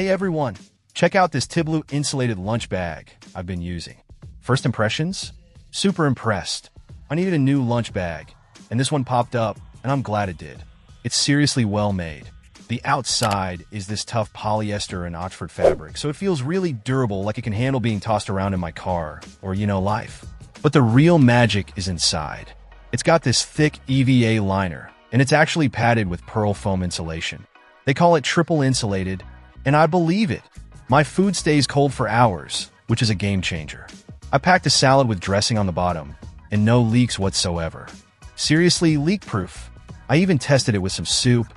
Hey everyone, check out this Tiblue Insulated lunch bag I've been using. First impressions? Super impressed. I needed a new lunch bag, and this one popped up, and I'm glad it did. It's seriously well made. The outside is this tough polyester and Oxford fabric, so it feels really durable, like it can handle being tossed around in my car, or life. But the real magic is inside. It's got this thick EVA liner, and it's actually padded with pearl foam insulation. They call it triple insulated, and I believe it. My food stays cold for hours, which is a game changer. I packed a salad with dressing on the bottom, and no leaks whatsoever. Seriously, leak-proof. I even tested it with some soup,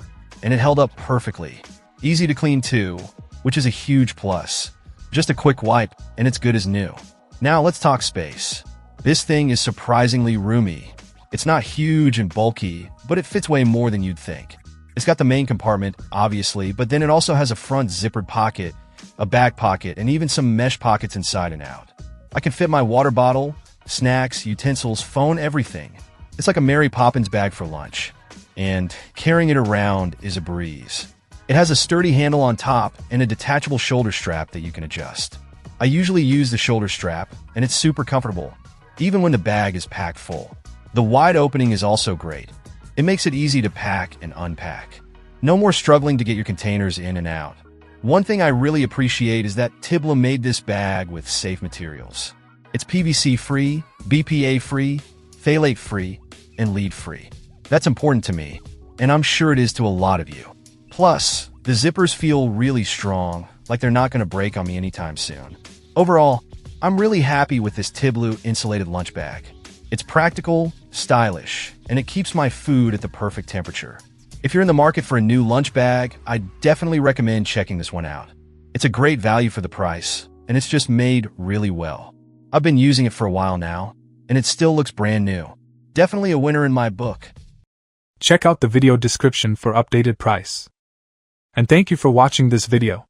and it held up perfectly. Easy to clean too, which is a huge plus. Just a quick wipe, and it's good as new. Now let's talk space. This thing is surprisingly roomy. It's not huge and bulky, but it fits way more than you'd think. It's got the main compartment, obviously, but then it also has a front zippered pocket, a back pocket, and even some mesh pockets inside and out. I can fit my water bottle, snacks, utensils, phone, everything. It's like a Mary Poppins bag for lunch. And carrying it around is a breeze. It has a sturdy handle on top and a detachable shoulder strap that you can adjust. I usually use the shoulder strap, and it's super comfortable, even when the bag is packed full. The wide opening is also great. It makes it easy to pack and unpack. No more struggling to get your containers in and out. One thing I really appreciate is that Tiblue made this bag with safe materials. It's PVC-free, BPA-free, phthalate-free, and lead-free. That's important to me, and I'm sure it is to a lot of you. Plus, the zippers feel really strong, like they're not going to break on me anytime soon. Overall, I'm really happy with this Tiblue insulated lunch bag. It's practical, stylish, and it keeps my food at the perfect temperature. If you're in the market for a new lunch bag, I definitely recommend checking this one out. It's a great value for the price, and it's just made really well. I've been using it for a while now, and it still looks brand new. Definitely a winner in my book. Check out the video description for updated price. And thank you for watching this video.